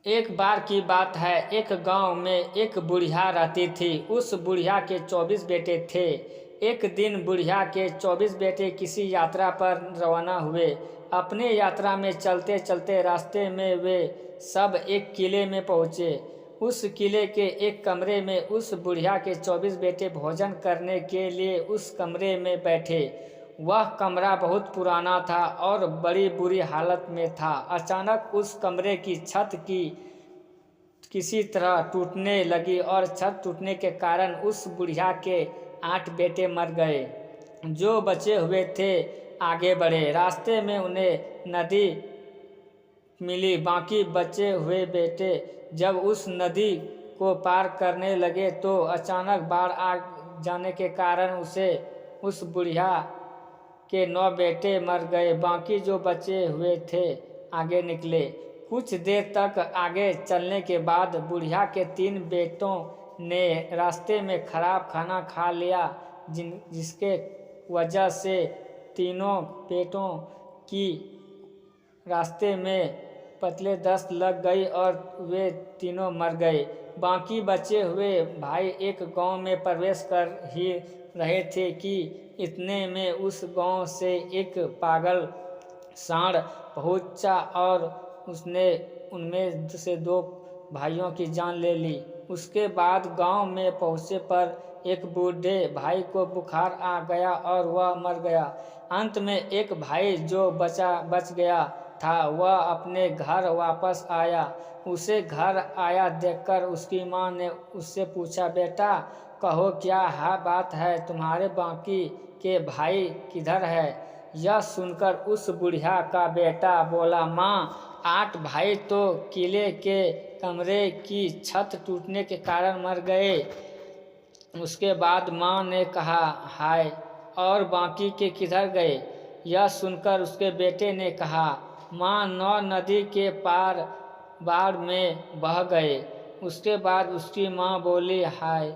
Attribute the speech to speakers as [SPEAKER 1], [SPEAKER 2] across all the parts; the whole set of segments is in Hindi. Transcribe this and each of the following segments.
[SPEAKER 1] एक बार की बात है, एक गांव में एक बुढ़िया रहती थी। उस बुढ़िया के 24 बेटे थे। एक दिन बुढ़िया के 24 बेटे किसी यात्रा पर रवाना हुए। अपने यात्रा में चलते चलते रास्ते में वे सब एक किले में पहुँचे। उस किले के एक कमरे में उस बुढ़िया के 24 बेटे भोजन करने के लिए उस कमरे में बैठे। वह कमरा बहुत पुराना था और बड़ी बुरी हालत में था। अचानक उस कमरे की छत किसी तरह टूटने लगी और छत टूटने के कारण उस बुढ़िया के 8 बेटे मर गए। जो बचे हुए थे आगे बढ़े। रास्ते में उन्हें नदी मिली। बाकी बचे हुए बेटे जब उस नदी को पार करने लगे तो अचानक बाढ़ आ जाने के कारण उस बुढ़िया के 9 बेटे मर गए। बाकी जो बचे हुए थे आगे निकले। कुछ देर तक आगे चलने के बाद बुढ़िया के 3 बेटों ने रास्ते में खराब खाना खा लिया, जिसके वजह से तीनों बेटों की रास्ते में पतले दस्त लग गई और वे तीनों मर गए। बाकी बचे हुए भाई एक गांव में प्रवेश कर ही रहे थे कि इतने में उस गांव से एक पागल सांड पहुंचा और उसने उनमें से 2 भाइयों की जान ले ली। उसके बाद गांव में पहुंचे पर एक बूढ़े भाई को बुखार आ गया और वह मर गया। अंत में एक भाई जो बच गया था वह अपने घर वापस आया। उसे घर आया देखकर उसकी माँ ने उससे पूछा, बेटा कहो क्या बात है, तुम्हारे बाकी के भाई किधर है? यह सुनकर उस बुढ़िया का बेटा बोला, माँ 8 भाई तो किले के कमरे की छत टूटने के कारण मर गए। उसके बाद माँ ने कहा, हाय, और बाकी के किधर गए? यह सुनकर उसके बेटे ने कहा, माँ 9 नदी के पार बाढ़ में बह गए। उसके बाद उसकी माँ बोली, हाय।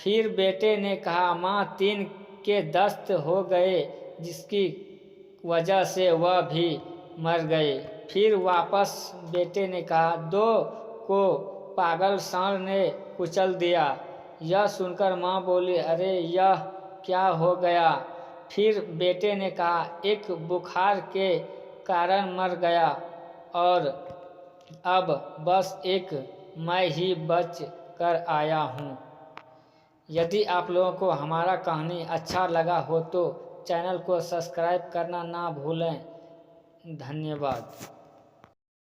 [SPEAKER 1] फिर बेटे ने कहा, माँ 3 के दस्त हो गए, जिसकी वजह से वह भी मर गए। फिर वापस बेटे ने कहा, 2 को पागल सांड ने कुचल दिया। यह सुनकर माँ बोली, अरे यह क्या हो गया? फिर बेटे ने कहा, एक बुखार के कारण मर गया और अब बस एक मैं ही बच कर आया हूँ। यदि आप लोगों को हमारा कहानी अच्छा लगा हो तो चैनल को सब्सक्राइब करना ना भूलें। धन्यवाद।